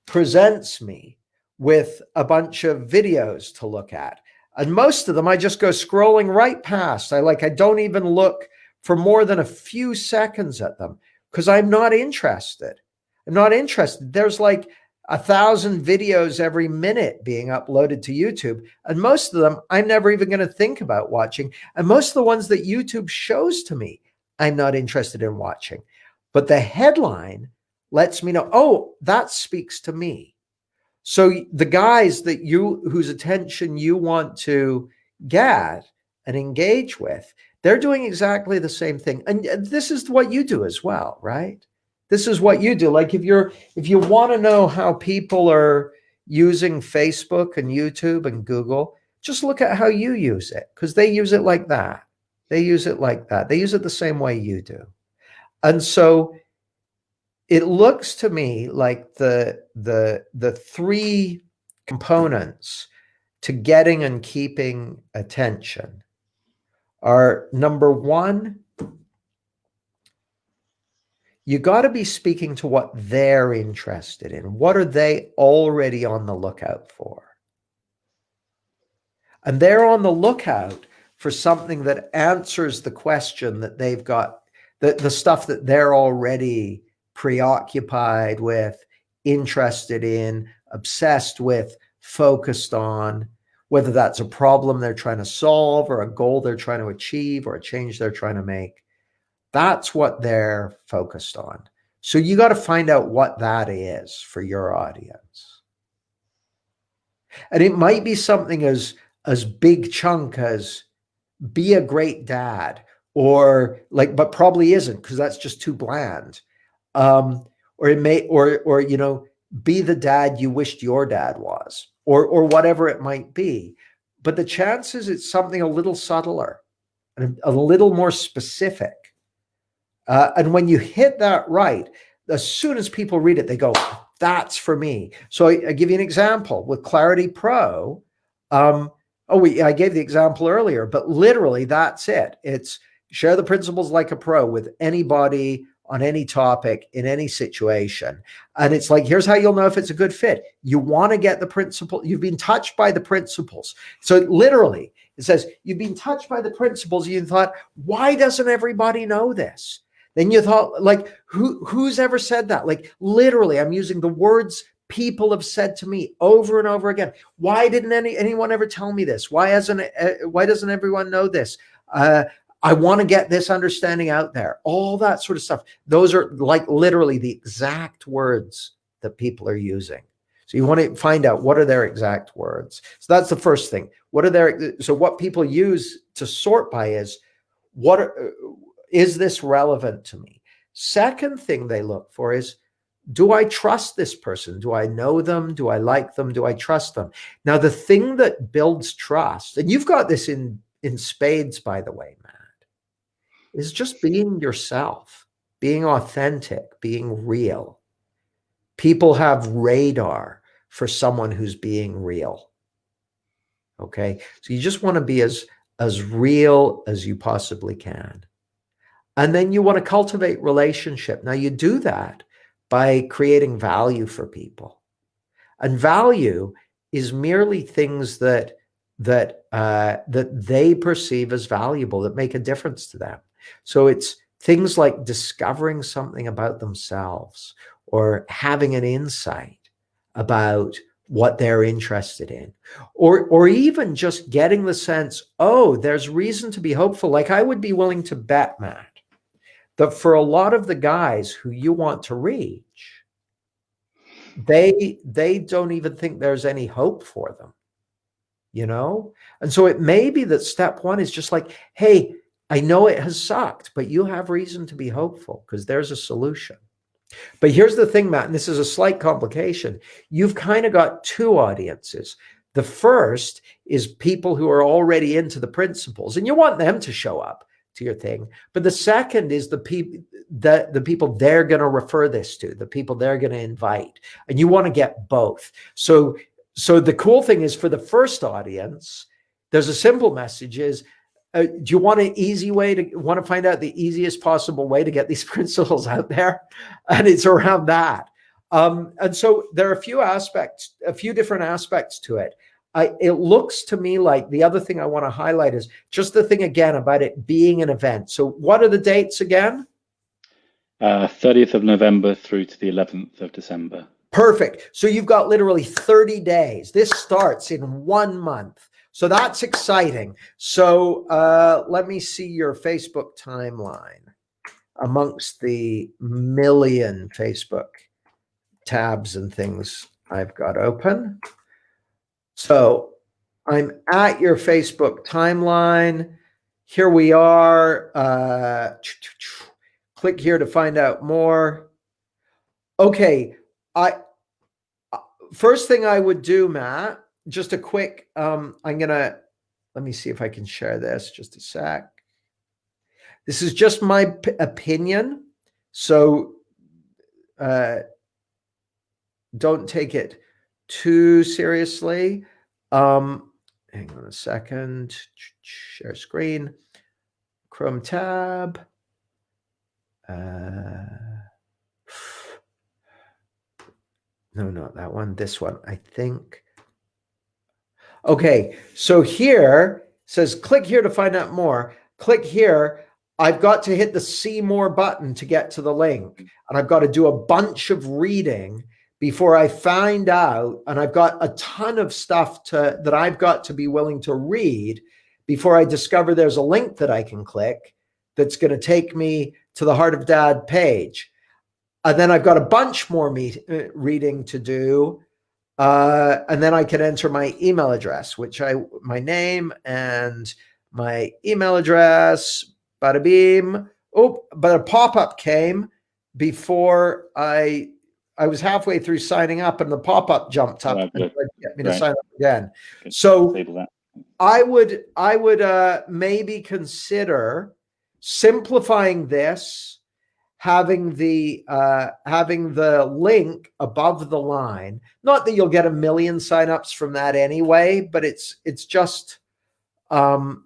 presents me with a bunch of videos to look at. And most of them, I just go scrolling right past. I don't even look for more than a few seconds at them because I'm not interested. I'm not interested. There's like 1,000 videos every minute being uploaded to YouTube. And most of them, I'm never even going to think about watching. And most of the ones that YouTube shows to me, I'm not interested in watching. But the headline lets me know, oh, that speaks to me. So the guys whose attention you want to get and engage with, they're doing exactly the same thing. And this is what you do as well, right? This is what you do. Like if you want to know how people are using Facebook and YouTube and Google, just look at how you use it, because they use it like that. They use it like that. They use it the same way you do. And so it looks to me like the three components to getting and keeping attention are, number one, you got to be speaking to what they're interested in. What are they already on the lookout for? And they're on the lookout for something that answers the question that they've got, the stuff that they're already preoccupied with, interested in, obsessed with, focused on, whether that's a problem they're trying to solve or a goal they're trying to achieve or a change they're trying to make. That's what they're focused on. So you got to find out what that is for your audience. And it might be something as big chunk as be a great dad, or but probably isn't, because that's just too bland. Or it may, or be the dad you wished your dad was, or whatever it might be. But the chances it's something a little subtler and a little more specific. And when you hit that right, as soon as people read it, they go, that's for me. So I give you an example with Clarity Pro. I gave the example earlier, but literally that's it. It's share the principles like a pro with anybody on any topic in any situation. And it's like, here's how you'll know if it's a good fit. You want to get the principle. You've been touched by the principles. So literally it says you've been touched by the principles. You thought, why doesn't everybody know this? Then you thought, like, who's ever said that? Like, literally, I'm using the words people have said to me over and over again. Why didn't anyone ever tell me this? Why doesn't everyone know this? I want to get this understanding out there. All that sort of stuff. Those are like literally the exact words that people are using. So you want to find out what are their exact words. So that's the first thing. So what people use to sort by is, is this relevant to me? Second thing they look for is, do I trust this person? Do I know them? Do I like them? Do I trust them? Now, the thing that builds trust, and you've got this in spades, by the way, Matt, is just being yourself, being authentic, being real. People have radar for someone who's being real. Okay. So you just want to be as real as you possibly can. And then you want to cultivate relationship. Now you do that by creating value for people. And value is merely things that they perceive as valuable, that make a difference to them. So it's things like discovering something about themselves or having an insight about what they're interested in, or even just getting the sense, oh, there's reason to be hopeful. Like I would be willing to bet, Matt, that for a lot of the guys who you want to reach, they don't even think there's any hope for them, you know? And so it may be that step one is just like, hey, I know it has sucked, but you have reason to be hopeful because there's a solution. But here's the thing, Matt, and this is a slight complication. You've kind of got two audiences. The first is people who are already into the principles, and you want them to show up to your thing. But the second is the people they're going to refer this to, the people they're going to invite, and you want to get both. So the cool thing is, for the first audience, there's a simple message is, do you want an easy way to want to find out the easiest possible way to get these principles out there? And it's around that. And so there are a few different aspects to it. It looks to me like the other thing I want to highlight is just the thing again about it being an event. So what are the dates again? 30th of November through to the 11th of December. Perfect. So you've got literally 30 days. This starts in 1 month. So that's exciting. So let me see your Facebook timeline amongst the million Facebook tabs and things I've got open. So I'm at your Facebook timeline. Here we are. Click here to find out more. Okay. First thing I would do, Matt, just a quick, let me see if I can share this just a sec. This is just my opinion. So don't take it too seriously. Hang on a second. Share screen. Chrome tab. No, not that one. This one, I think. Okay, so here says click here to find out more. Click here. I've got to hit the see more button to get to the link. And I've got to do a bunch of reading before I find out. And I've got a ton of stuff that I've got to be willing to read before I discover there's a link that I can click that's going to take me to the Heart of Dad page. And then I've got a bunch more reading to do. And then I can enter my email address, my name and my email address, bada beam. Oh, but a pop-up came before I was halfway through signing up and the pop-up jumped up and tried to get me to sign up again. Good. So I would maybe consider simplifying this, having the link above the line. Not that you'll get 1 million signups from that anyway, but it's just one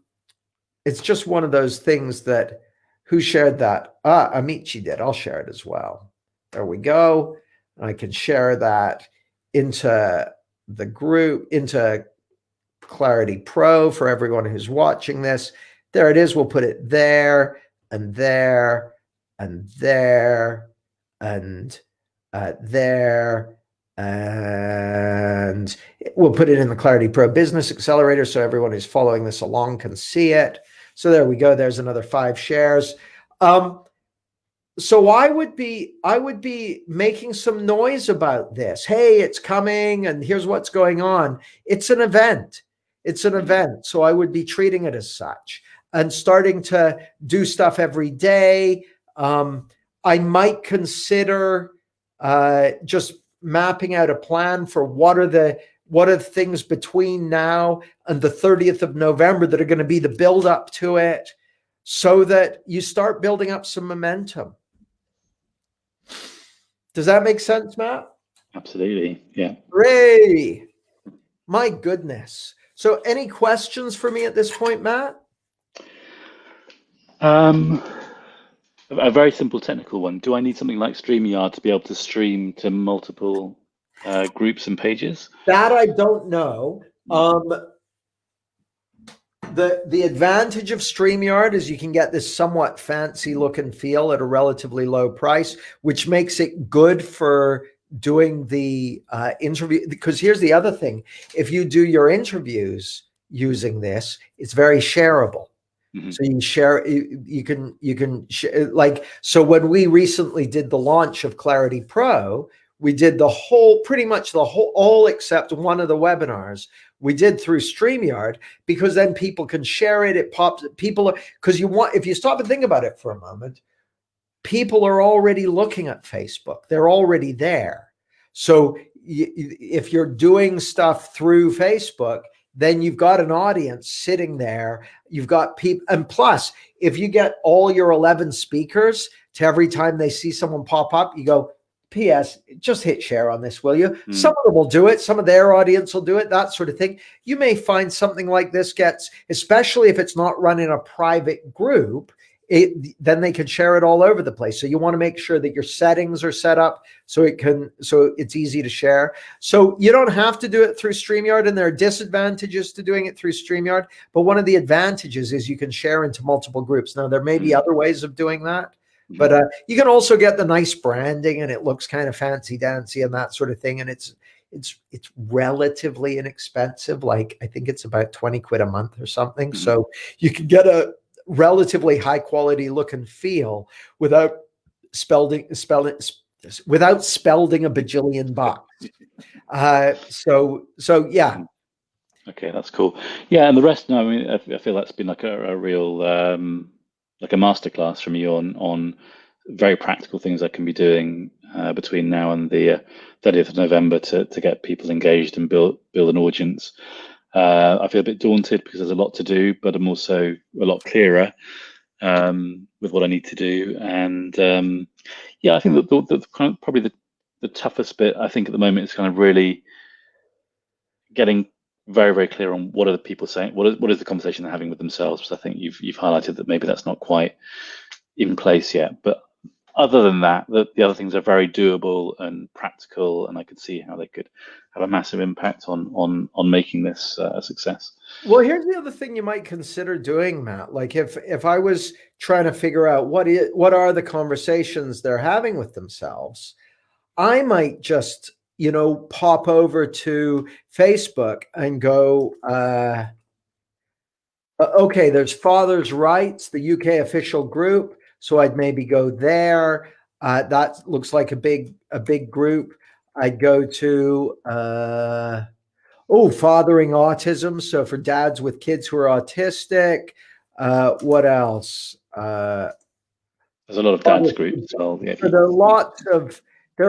of those things that, who shared that? Amici did. I'll share it as well. There we go. I can share that into the group, into Clarity Pro for everyone who's watching this. There it is. We'll put it there and there and there and there, and we'll put it in the Clarity Pro Business Accelerator so everyone who's following this along can see it. So there we go. There's another 5 shares. So I would be making some noise about this. Hey, it's coming, and here's what's going on. It's an event. It's an event. So I would be treating it as such and starting to do stuff every day. I might consider just mapping out a plan for what are the things between now and the 30th of November that are going to be the build up to it, so that you start building up some momentum. Does that make sense, Matt? Absolutely. Yeah. Hooray! My goodness. So any questions for me at this point, Matt? A very simple technical one. Do I need something like StreamYard to be able to stream to multiple groups and pages? That I don't know. The advantage of StreamYard is you can get this somewhat fancy look and feel at a relatively low price, which makes it good for doing the interview. Because here's the other thing. If you do your interviews using this, it's very shareable. Mm-hmm. So you can share, you can like, so when we recently did the launch of Clarity Pro, we did pretty much the whole, all except one of the webinars we did through StreamYard, because then people can share it. It pops, because if you stop and think about it for a moment, people are already looking at Facebook. They're already there. So if you're doing stuff through Facebook, then you've got an audience sitting there. You've got people. And plus, if you get all your 11 speakers to every time they see someone pop up, you go, P.S. just hit share on this, will you? Some of them will do it. Some of their audience will do it, that sort of thing. You may find something like this gets, especially if it's not run in a private group, then they can share it all over the place. So you want to make sure that your settings are set up so it's easy to share. So you don't have to do it through StreamYard, and there are disadvantages to doing it through StreamYard. But one of the advantages is you can share into multiple groups. Now, there may be other ways of doing that. But you can also get the nice branding, and it looks kind of fancy dancy and that sort of thing. And it's relatively inexpensive. Like, I think it's about 20 quid a month or something. So you can get a relatively high quality look and feel without spelling a bajillion bucks. So yeah. Okay, that's cool. Yeah, and the rest, no, I mean, I feel that's been like a real like a masterclass from you on very practical things I can be doing between now and the 30th of November to get people engaged and build an audience. I feel a bit daunted because there's a lot to do, but I'm also a lot clearer with what I need to do. And yeah, I think that probably the toughest bit, I think, at the moment is kind of really getting very, very clear on what are the people saying, what is the conversation they're having with themselves. Because I think you've highlighted that maybe that's not quite in place yet. But other than that, the other things are very doable and practical, and I could see how they could have a massive impact on making this a success. Well, here's the other thing you might consider doing, Matt. Like if I was trying to figure out what are the conversations they're having with themselves, I might just pop over to Facebook and go, okay, there's Father's Rights, the UK official group. So I'd maybe go there. That looks like a big group. I'd go to, Fathering Autism. So for dads with kids who are autistic. What else? There's a lot of dads groups as well. Yeah. So there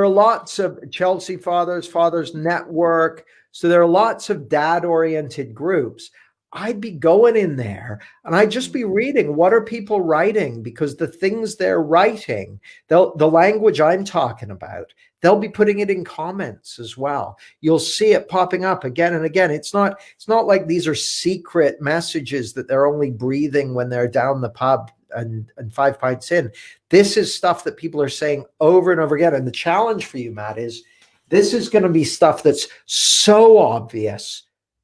are lots of Chelsea Fathers Network. So there are lots of dad-oriented groups. I'd be going in there and I'd just be reading, what are people writing? Because the things they're writing, the language I'm talking about, they'll be putting it in comments as well. You'll see it popping up again and again. It's not like these are secret messages that they're only breathing when they're down the pub and 5 pints in. This is stuff that people are saying over and over again. And the challenge for you, Matt, is this is going to be stuff that's so obvious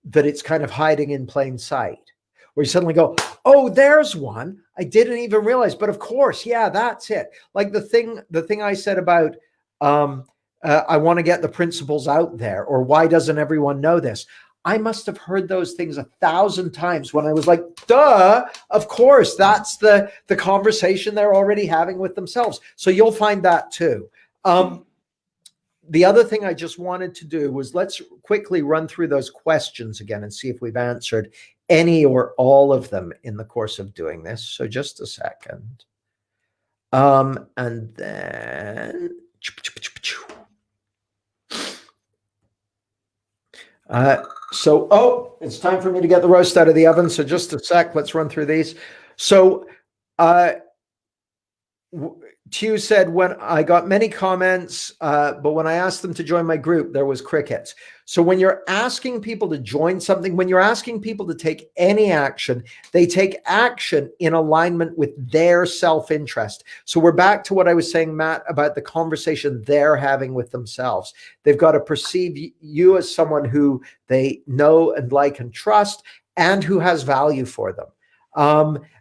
that it's kind of hiding in plain sight, where you suddenly go, oh, there's one. I didn't even realize, but of course, yeah, that's it. Like the thing I said about, I want to get the principles out there, or why doesn't everyone know this? I must have heard those things 1,000 times when I was like, duh, of course, that's the conversation they're already having with themselves. So you'll find that too. The other thing I just wanted to do was let's quickly run through those questions again and see if we've answered any or all of them in the course of doing this. So just a second. And then it's time for me to get the roast out of the oven. So just a sec, let's run through these. So Tew said, when I got many comments, but when I asked them to join my group, there was crickets. So when you're asking people to join something, when you're asking people to take any action, they take action in alignment with their self-interest. So we're back to what I was saying, Matt, about the conversation they're having with themselves. They've got to perceive you as someone who they know and like and trust, and who has value for them.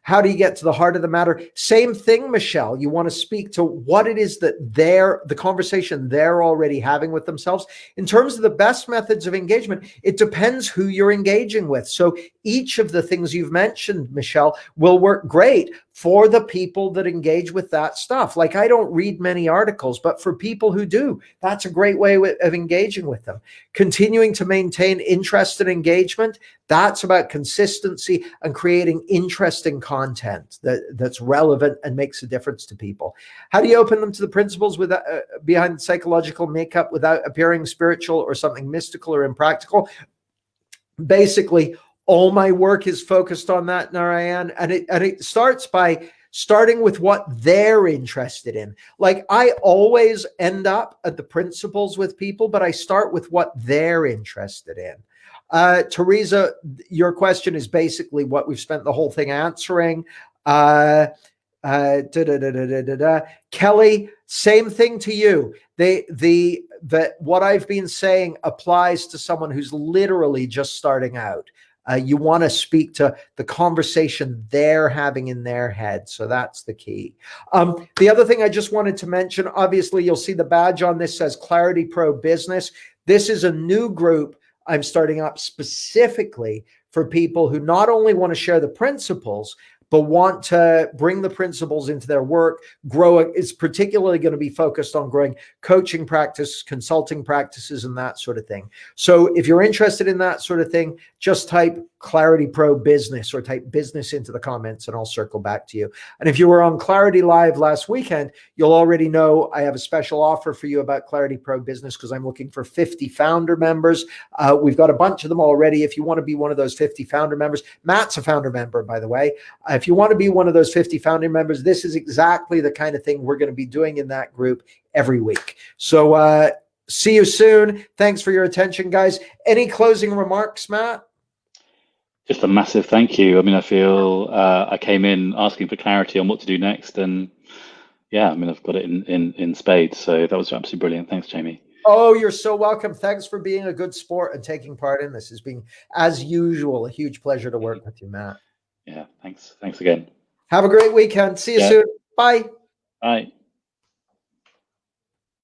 How do you get to the heart of the matter? Same thing, Michelle. You want to speak to what it is that the conversation they're already having with themselves. In terms of the best methods of engagement, it depends who you're engaging with. So each of the things you've mentioned, Michelle, will work great for the people that engage with that stuff. Like, I don't read many articles, but for people who do, that's a great way of engaging with them. Continuing to maintain interest and engagement, that's about consistency and creating interesting content that's relevant and makes a difference to people. How do you open them to the principles behind psychological makeup without appearing spiritual or something mystical or impractical? Basically, all my work is focused on that, Narayan, and it starts by starting with what they're interested in. Like, I always end up at the principles with people, but I start with what they're interested in. Teresa, your question is basically what we've spent the whole thing answering. Kelly, same thing to you. What I've been saying applies to someone who's literally just starting out. You want to speak to the conversation they're having in their head. So that's the key. The other thing I just wanted to mention, obviously you'll see the badge on this says Clarity Pro Business. This is a new group I'm starting up specifically for people who not only want to share the principles, but want to bring the principles into their work, grow it. It's particularly going to be focused on growing coaching practice, consulting practices, and that sort of thing. So if you're interested in that sort of thing, just type Clarity Pro Business or type business into the comments and I'll circle back to you. And if you were on Clarity Live last weekend, you'll already know I have a special offer for you about Clarity Pro Business because I'm looking for 50 founder members. We've got a bunch of them already. If you want to be one of those 50 founder members, Matt's a founder member, by the way. If you want to be one of those 50 founding members, this is exactly the kind of thing we're going to be doing in that group every week. So see you soon. Thanks for your attention, guys. Any closing remarks, Matt? Just a massive thank you. I mean, I feel I came in asking for clarity on what to do next, and yeah, I mean, I've got it in spades. So that was absolutely brilliant. Thanks, Jamie. Oh, you're so welcome. Thanks for being a good sport and taking part in this. It's been, as usual, a huge pleasure to work with you, Matt. Yeah, thanks. Thanks again. Have a great weekend. See you soon. Bye. Bye.